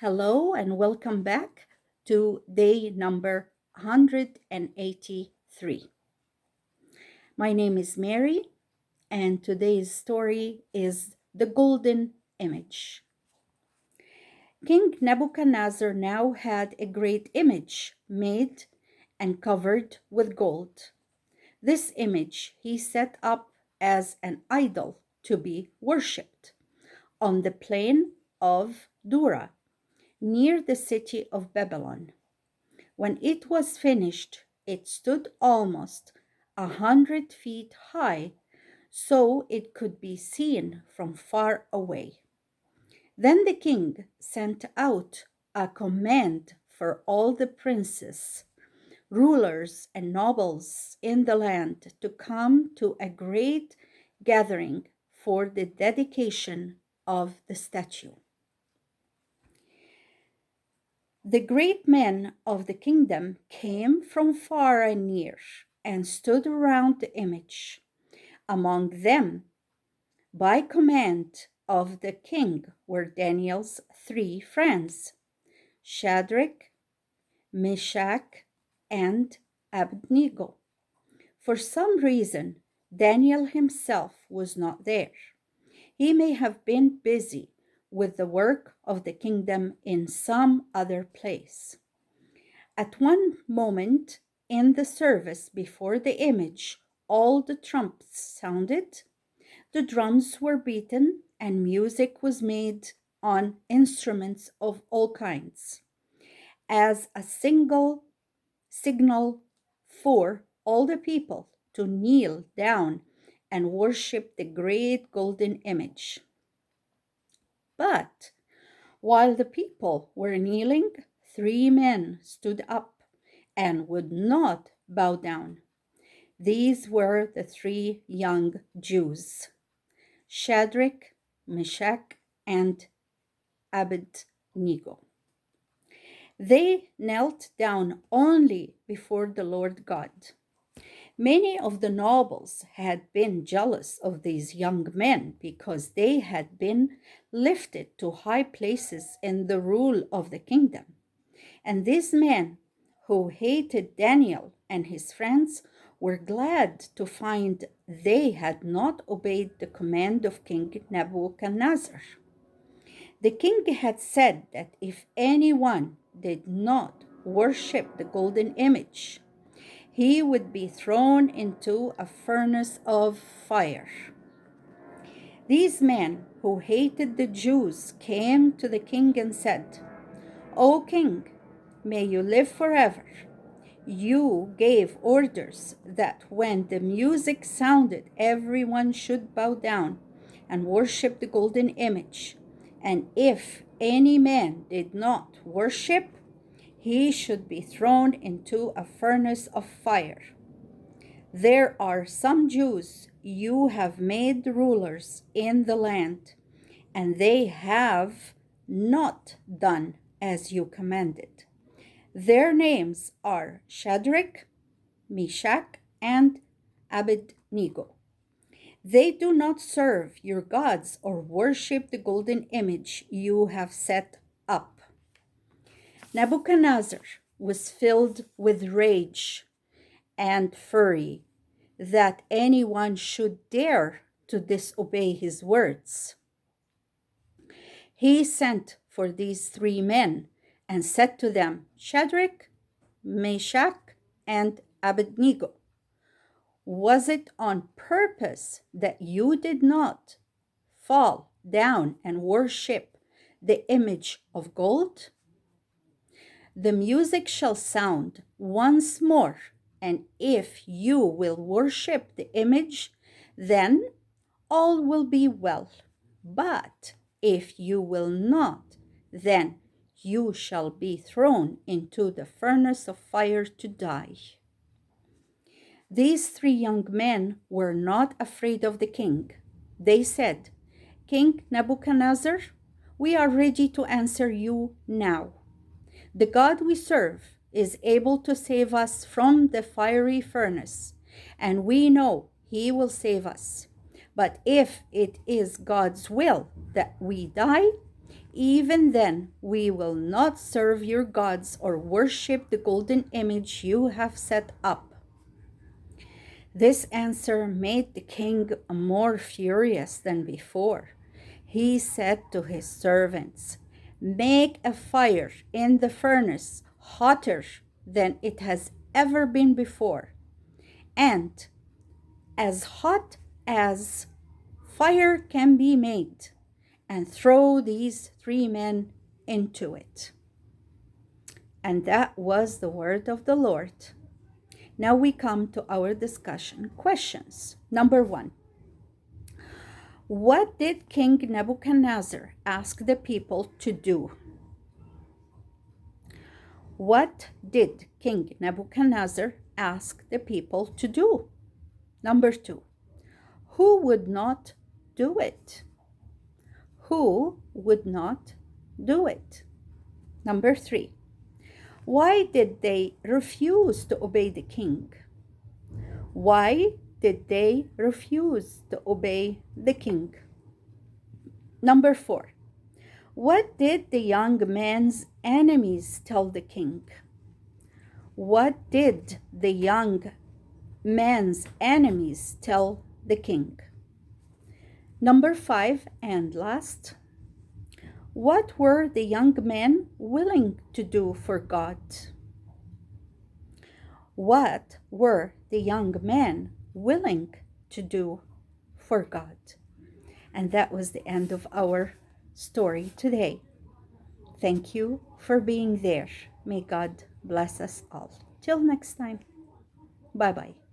Hello and welcome back to day number 183. My name is Mary, and today's story is the golden image. King Nebuchadnezzar now had a great image made and covered with gold. This image he set up as an idol to be worshipped on the plain of Dura, near the city of Babylon. When it was finished, it stood almost 100 feet high, so it could be seen from far away. Then the king sent out a command for all the princes, rulers, and nobles in the land to come to a great gathering for the dedication of the statue. The great men of the kingdom came from far and near and stood around the image. Among them, by command of the king, were Daniel's 3 friends, Shadrach, Meshach, and Abednego. For some reason, Daniel himself was not there. He may have been busy with the work of the kingdom in some other place. At one moment in the service before the image, all the trumpets sounded, the drums were beaten, and music was made on instruments of all kinds, as a single signal for all the people to kneel down and worship the great golden image. But while the people were kneeling, 3 men stood up and would not bow down. These were the 3 young Jews, Shadrach, Meshach, and Abednego. They knelt down only before the Lord God. Many of the nobles had been jealous of these young men because they had been lifted to high places in the rule of the kingdom. And these men, who hated Daniel and his friends, were glad to find they had not obeyed the command of King Nebuchadnezzar. The king had said that if anyone did not worship the golden image, he would be thrown into a furnace of fire. These men who hated the Jews came to the king and said, "O king, may you live forever. You gave orders that when the music sounded, everyone should bow down and worship the golden image. And if any man did not worship, he should be thrown into a furnace of fire. There are some Jews you have made rulers in the land, and they have not done as you commanded. Their names are Shadrach, Meshach, and Abednego. They do not serve your gods or worship the golden image you have set up." Nebuchadnezzar was filled with rage and fury that anyone should dare to disobey his words. He sent for these 3 men and said to them, "Shadrach, Meshach, and Abednego, was it on purpose that you did not fall down and worship the image of gold? The music shall sound once more, and if you will worship the image, then all will be well. But if you will not, then you shall be thrown into the furnace of fire to die." These 3 young men were not afraid of the king. They said, "King Nebuchadnezzar, we are ready to answer you now. The God we serve is able to save us from the fiery furnace, and we know he will save us. But if it is God's will that we die, even then we will not serve your gods or worship the golden image you have set up." This answer made the king more furious than before. He said to his servants, "Make a fire in the furnace hotter than it has ever been before, and as hot as fire can be made, and throw these 3 men into it." And that was the word of the Lord. Now we come to our discussion questions. Number 1. What did King Nebuchadnezzar ask the people to do? What did King Nebuchadnezzar ask the people to do? Number 2. Who would not do it? Who would not do it? Number 3. Why did they refuse to obey the king? Why did they refuse to obey the king? Number 4. What did the young man's enemies tell the king? What did the young man's enemies tell the king? Number 5 and last. What were the young men willing to do for God? What were the young men willing to do for God? And that was the end of our story today. Thank you for being there. May God bless us all. Till next time. Bye-bye.